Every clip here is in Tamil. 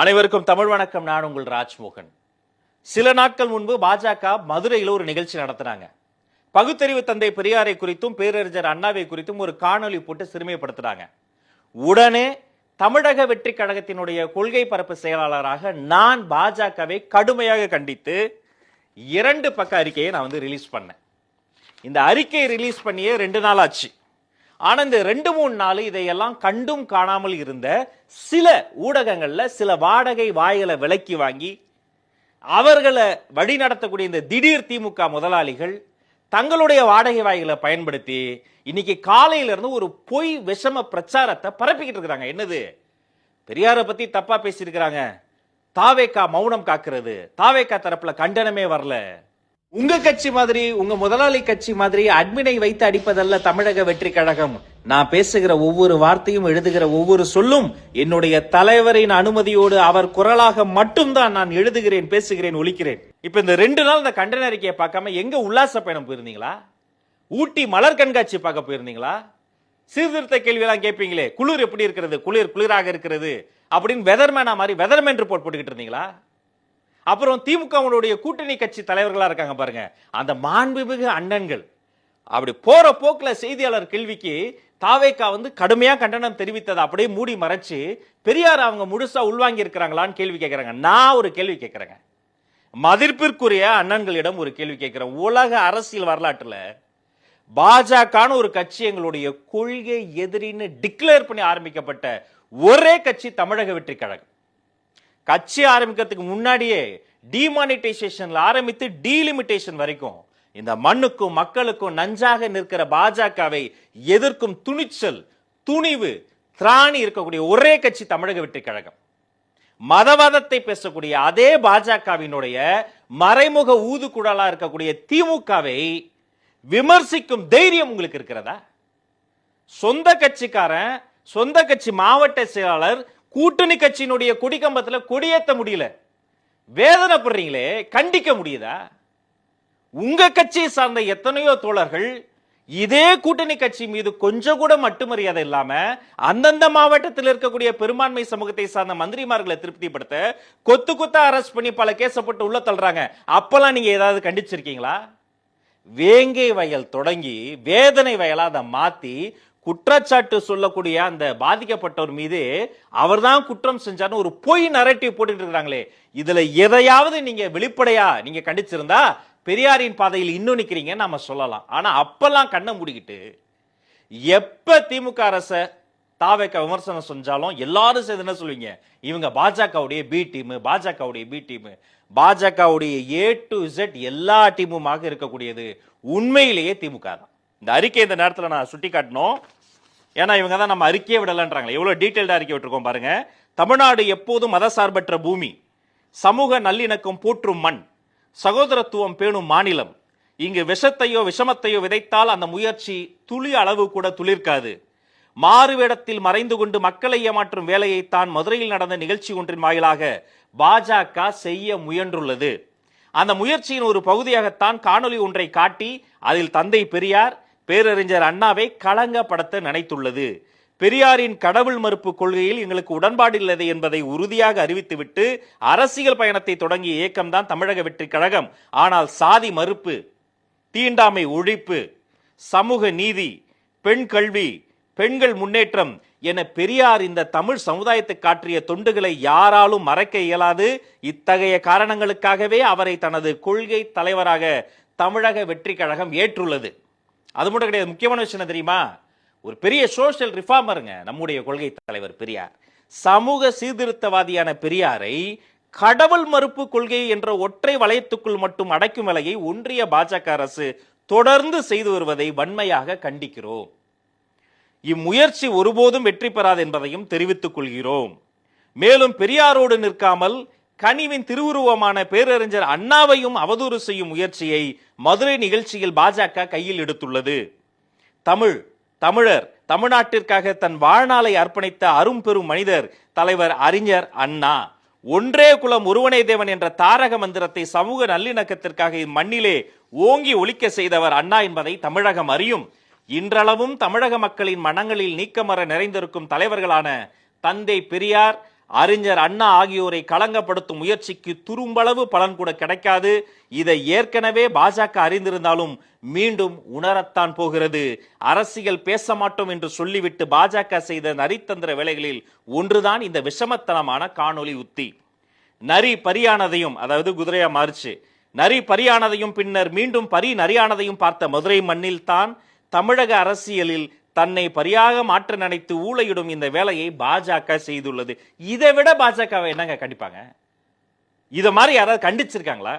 அனைவருக்கும் தமிழ் வணக்கம். நான் உங்கள் ராஜ்மோகன். சில நாட்கள் முன்பு பாஜக மதுரையில் ஒரு நிகழ்ச்சி நடத்தினாங்க. பகுத்தறிவு தந்தை பெரியாரை குறித்தும் பேரறிஞர் அண்ணாவை குறித்தும் ஒரு காணொலி போட்டு சிறுமைப்படுத்தினாங்க. உடனே தமிழக வெற்றி கழகத்தினுடைய கொள்கை பரப்பு செயலாளராக நான் பாஜகவை கடுமையாக கண்டித்து 2 பக்க அறிக்கையை நான் ரிலீஸ் பண்ணேன். இந்த அறிக்கையை ரிலீஸ் பண்ணியே 2 நாள் ஆச்சு. ஆனா இந்த 2-3 நாள் இதையெல்லாம் கண்டும் காணாமல் இருந்த சில ஊடகங்கள்ல சில வாடகை வாய்களை விலக்கி வாங்கி அவர்களை வழி நடத்தக்கூடிய இந்த திடீர் திமுக முதலாளிகள் தங்களுடைய வாடகை வாய்களை பயன்படுத்தி இன்னைக்கு காலையில இருந்து ஒரு பொய் விஷம பிரச்சாரத்தை பரப்பிக்கிட்டு இருக்காங்க. என்னது? பெரியாரை பத்தி தப்பா பேசியிருக்கிறாங்க, தாவேகா மௌனம் காக்கிறது, தாவேகா தரப்புல கண்டனமே வரல. உங்க கட்சி மாதிரி, உங்க முதலாளி கட்சி மாதிரி அட்மினை வைத்து அடிப்பதல்ல தமிழக வெற்றி கழகம். நான் பேசுகிற ஒவ்வொரு வார்த்தையும், எழுதுகிற ஒவ்வொரு சொல்லும் என்னுடைய தலைவரின் அனுமதியோடு அவர் குரலாக மட்டும்தான் நான் எழுதுகிறேன், பேசுகிறேன், ஒலிக்கிறேன். இப்ப இந்த 2 நாள் இந்த கண்டன அறிக்கையை பார்க்காம எங்க உல்லாச பயணம் போயிருந்தீங்களா? ஊட்டி மலர் கண்காட்சி பார்க்க போயிருந்தீங்களா? சீர்திருத்த கேள்வி எல்லாம் கேட்பீங்களே, குளிர் எப்படி இருக்கிறது, குளிராக இருக்கிறது அப்படின்னு வெதர்மேனா மாதிரி வெதர்மேன் ரிப்போர்ட் போட்டுக்கிட்டு இருந்தீங்களா? அப்புறம் திமுகவுடைய கூட்டணி கட்சி தலைவர்களா இருக்காங்க பாருங்க, அந்த மாண்புமிகு அண்ணன்கள் அப்படி போற போக்குல செய்தியாளர் கேள்விக்கு தாவேகா கடுமையா கண்டனம் தெரிவித்ததை அப்படியே மூடி மறைச்சு பெரியார் அவங்க முழுசா உள்வாங்கி இருக்கிறாங்களான்னு கேள்வி கேட்கிறாங்க. நான் ஒரு கேள்வி கேட்கிறேங்க, மதிப்பிற்குரிய அண்ணன்களிடம் ஒரு கேள்வி கேட்கிறேன். உலக அரசியல் வரலாற்றுல பாஜக ஒரு கட்சி எங்களுடைய கொள்கை எதிரின்னு டிக்ளேர் பண்ணி ஆரம்பிக்கப்பட்ட ஒரே கட்சி தமிழக வெற்றி கழகம். கட்சி ஆரம்பிக்கிறதுக்கு முன்னாடியே டிமானிட்டைசேஷன்ல ஆரம்பித்து டீலிமிட்டேஷன் வரைக்கும் இந்த மண்ணுக்கும் மக்களுக்கும் நஞ்சாக நிற்கிற பாஜகவை எதிர்க்கும் துணிச்சல், துணிவு, திராணி இருக்கக்கூடிய ஒரே கட்சி தமிழக வெற்றி கழகம். மதவாதத்தை பேசக்கூடிய அதே பாஜகவினுடைய மறைமுக ஊதுகுழலா இருக்கக்கூடிய திமுகவை விமர்சிக்கும் தைரியம் உங்களுக்கு இருக்கிறதா? சொந்த கட்சிக்காரன், சொந்த கட்சி மாவட்ட செயலாளர் கூட்டணி கட்சியினுடைய கொடிக்கம்பத்துல கொடியேற்ற முடியல, வேதனைப்படுறீங்களே, கண்டிக்க முடியுதா? உங்க கட்சியை சார்ந்த எத்தனையோ தோழர்கள் இதே கூட்டணி கட்சி மீது கொஞ்சம் கூட மட்டுமரியாதை இல்லாம அந்தந்த மாவட்டத்தில் இருக்கக்கூடிய பெரும்பான்மை சமூகத்தை சார்ந்த மந்திரிமார்களை திருப்திப்படுத்த கொத்து கொத்தா அரெஸ்ட் பண்ணி பல கேசப்பட்டு உள்ள தள்ளுறாங்க. அப்பெல்லாம் நீங்க ஏதாவது கண்டிச்சிருக்கீங்களா? வேங்கை வயல் தொடங்கி வேதனை வயலா அதை மாத்தி குற்றச்சாட்டு சொல்லக்கூடிய அந்த பாதிக்கப்பட்டவர் மீது அவர்தான் குற்றம் செஞ்சார்னு ஒரு பொய் நரேட்டிவ் போட்டுட்டு இருக்காங்களே, இதுல எதையாவது நீங்க வெளிப்படையா நீங்க கண்டிச்சிருந்தா பெரியாரின் பாதையில் இன்னும் நிக்கிறீங்க நாம சொல்லலாம். ஆனா அப்பெல்லாம் கண்ணை மூடிக்கிட்டு எப்ப திமுக அரச தாவேகா விமர்சனம் செஞ்சாலும் எல்லாரும் சேர்ந்து என்ன சொல்லுவீங்க, இவங்க பாஜகவுடைய பி டீம், பாஜகவுடைய பி டீம். பாஜகவுடைய A to Z எல்லா டீமுமாக இருக்கக்கூடியது உண்மையிலேயே திமுக தான். இந்த அறிக்கை இந்த நேரத்தில் நான் சுட்டி காட்டணும், ஏன்னா இவங்க தான் நம்ம அறிக்கையை விடலன்றாங்களே. எவ்வளவு டீடைல்டா அறிக்கை விட்டுருக்கோம் பாருங்க. தமிழ்நாடு எப்போதும் மதசார்பற்ற பூமி, சமூக நல்லிணக்கம் போற்றும் மண், சகோதரத்துவம் பேணும் மாநிலம். இங்கு விஷத்தையோ விஷமத்தையோ விதைத்தால் அந்த முயற்சி துளி அளவு கூட துளிர்க்காது. மாறுவேடத்தில் மறைந்து கொண்டு மக்களை ஏமாற்றும் வேலையைத்தான் மதுரையில் நடந்த நிகழ்ச்சி ஒன்றின் வாயிலாக பாஜக செய்ய முயன்றுள்ளது. அந்த முயற்சியின் ஒரு பகுதியாகத்தான் காணொலி ஒன்றை காட்டி அதில் தந்தை பெரியார், பேரறிஞர் அண்ணாவை களங்கப்படுத்த நினைத்துள்ளது. பெரியாரின் கடவுள் மறுப்பு கொள்கையில் எங்களுக்கு உடன்பாடு இல்லை என்பதை உறுதியாக அறிவித்துவிட்டு அரசியல் பயணத்தை தொடங்கிய இயக்கம்தான் தமிழக வெற்றி கழகம். ஆனால் சாதி மறுப்பு, தீண்டாமை ஒழிப்பு, சமூக நீதி, பெண் கல்வி, பெண்கள் முன்னேற்றம் என பெரியார் இந்த தமிழ் சமுதாயத்துக்கு காற்றிய தொண்டுகளை யாராலும் மறைக்க இயலாது. இத்தகைய காரணங்களுக்காகவே அவரை தனது கொள்கை தலைவராக தமிழக வெற்றி கழகம் ஏற்றுள்ளது. அது மட்டும் கிடையாது, முக்கியமான விஷயம் தெரியுமா? ஒரு பெரிய சோசியல் ரிஃபார்மருங்க நம்முடைய கொள்கை தலைவர் பெரியார். சமூக சீர்திருத்தவாதியான பெரியாரை கடவுள் மறுப்பு கொள்கை என்ற ஒற்றை வளையத்துக்குள் மட்டும் அடைக்கும் வேலையை ஒன்றிய பாஜக அரசு தொடர்ந்து செய்து வருவதை வன்மையாக கண்டிக்கிறோம். இம்முயற்சி ஒருபோதும் வெற்றி பெறாது என்பதையும் தெரிவித்துக் கொள்கிறோம். மேலும் பெரியாரோடு நிற்காமல் கனிவின் திருவுருவமான பேரறிஞர் அண்ணாவையும் அவதூறு செய்யும் முயற்சியை மதுரை நிகழ்ச்சியில் பாஜக கையில் எடுத்துள்ளது. தமிழர் தமிழ்நாட்டிற்காக தன் வாழ்நாளை அர்ப்பணித்த அரும்பெரும் மனிதர் தலைவர் அறிஞர் அண்ணா. ஒன்றே குலம் ஒருவனே தேவன் என்ற தாரக மந்திரத்தை சமூக நல்லிணக்கத்திற்காக இம்மண்ணிலே ஓங்கி ஒலிக்க செய்தவர் அண்ணா என்பதை தமிழகம் அறியும். இன்றளவும் தமிழக மக்களின் மனங்களில் நீக்கமற நிறைந்திருக்கும் தலைவர்களான தந்தை பெரியார், அறிஞர் அண்ணா ஆகியோரை களங்கப்படுத்தும் முயற்சிக்கு துரும்பளவு பலன் கூட கிடைக்காது. இதை ஏற்கனவே பாஜக அறிந்திருந்தாலும் மீண்டும் உணரத்தான் போகிறது. அரசியல் பேச மாட்டோம் என்று சொல்லிவிட்டு பாஜக செய்த நரித்தந்திர வேலைகளில் ஒன்றுதான் இந்த விஷமத்தனமான காணொலி உத்தி. நரி பரியானதையும், அதாவது குதிரையா மாறிச்சு, நரி பரியானதையும் பின்னர் மீண்டும் பரி நரியானதையும் பார்த்த மதுரை மண்ணில் தான் தமிழக அரசியலில் தன்னை பரியாக மாற்ற நினைத்து ஊழையிடும் இந்த வேலையை பாஜக செய்துள்ளது. இதை விட பாஜகவை என்னங்க கண்டிப்பாங்க? இதை மாதிரி யாராவது கண்டிச்சிருக்காங்களா?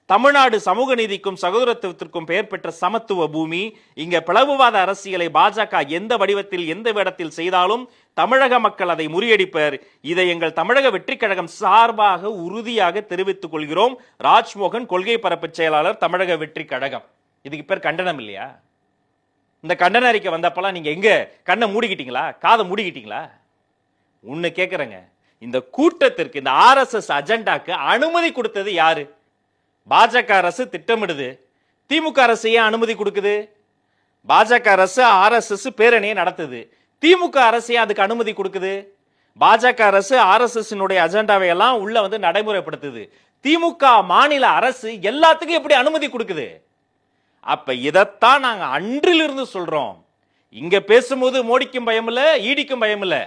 தமிழ்நாடு சமூக நீதிக்கும் சகோதரத்துவத்திற்கும் பெயர் பெற்ற சமத்துவ பூமி. இங்க பிளவுவாத அரசியலை பாஜக எந்த வடிவத்தில் எந்த வேடத்தில் செய்தாலும் தமிழக மக்கள் அதை முறியடிப்பர். இதை எங்கள் தமிழக வெற்றி கழகம் சார்பாக உறுதியாக தெரிவித்துக் கொள்கிறோம். ராஜ்மோகன், கொள்கை பரப்பு செயலாளர், தமிழக வெற்றி கழகம். இதுக்கு பேர் கண்டனம் இல்லையா? இந்த கண்டன அறிக்கை வந்தப்பெல்லாம் நீங்க எங்க கண்ணை மூடிக்கிட்டீங்களா, காதை மூடிக்கிட்டீங்களா? ஒண்ணு கேட்கறேங்க, இந்த கூட்டத்திற்கு, இந்த RSS அஜெண்டாக்கு அனுமதி கொடுத்தது யாரு? பாஜக அரசு திட்டமிடுது. திமுக அரசு ஏன் அனுமதி கொடுக்குது? பாஜக அரசு RSS பேரணியை நடத்துது. திமுக அரசு அதுக்கு அனுமதி கொடுக்குது. பாஜக அரசு RSS அஜெண்டாவை எல்லாம் உள்ள வந்து நடைமுறைப்படுத்துது. திமுக மாநில அரசு எல்லாத்துக்கும் எப்படி அனுமதி கொடுக்குது? அப்ப இதத்தான் நாங்க அன்றிலிருந்து சொல்றோம். இங்க பேசும்போது மோடிக்கும் பயம் இல்ல, ஈடிக்கும் பயம் இல்ல.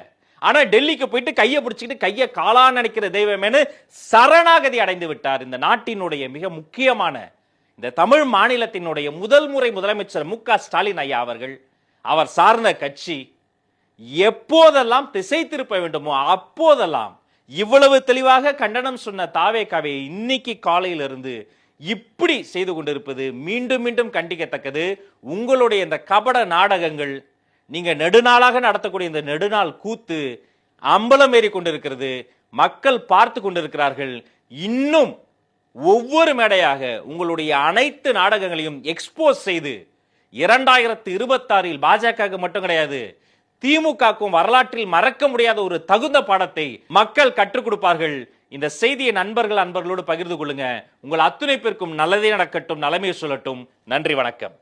ஆனா டெல்லிக்கு போயிட்டு கையை பிடிச்சிட்டு கையை காலா நினைக்கிற தெய்வமேனு சரணாகதி அடைந்து விட்டார் இந்த நாட்டினுடைய மிக முக்கியமான, இந்த தமிழ் மாநிலத்தினுடைய முதல் முறை முதலமைச்சர் மு.க. ஸ்டாலின் ஐயா அவர்கள். அவர் சார்ந்த கட்சி எப்போதெல்லாம் திசை திருப்ப வேண்டுமோ அப்போதெல்லாம் இவ்வளவு தெளிவாக கண்டனம் சொன்ன தாவேகாவை இன்னைக்கு காலையிலிருந்து இப்படி செய்து கொண்டிருப்பது மீண்டும் மீண்டும் கண்டிக்கத்தக்கது. உங்களுடைய இந்த கபட நாடகங்கள், நீங்க நெடுநாளாக நடத்தக்கூடிய இந்த நெடுநாள் கூத்து அம்பலம் ஏறி கொண்டிருக்கிறது. மக்கள் பார்த்து கொண்டிருக்கிறார்கள். இன்னும் ஒவ்வொரு மேடையாக உங்களுடைய அனைத்து நாடகங்களையும் எக்ஸ்போஸ் செய்து 2026 பாஜக மட்டும் கிடையாது, திமுகவுக்கும் வரலாற்றில் மறக்க முடியாத ஒரு தகுந்த பாடத்தை மக்கள் கற்றுக் கொடுப்பார்கள். இந்த செய்தியை நண்பர்களோடு பகிர்ந்து கொள்ளுங்க. உங்கள் அத்துணை பேருக்கும் நல்லதே நடக்கட்டும், நலமே சொல்லட்டும். நன்றி, வணக்கம்.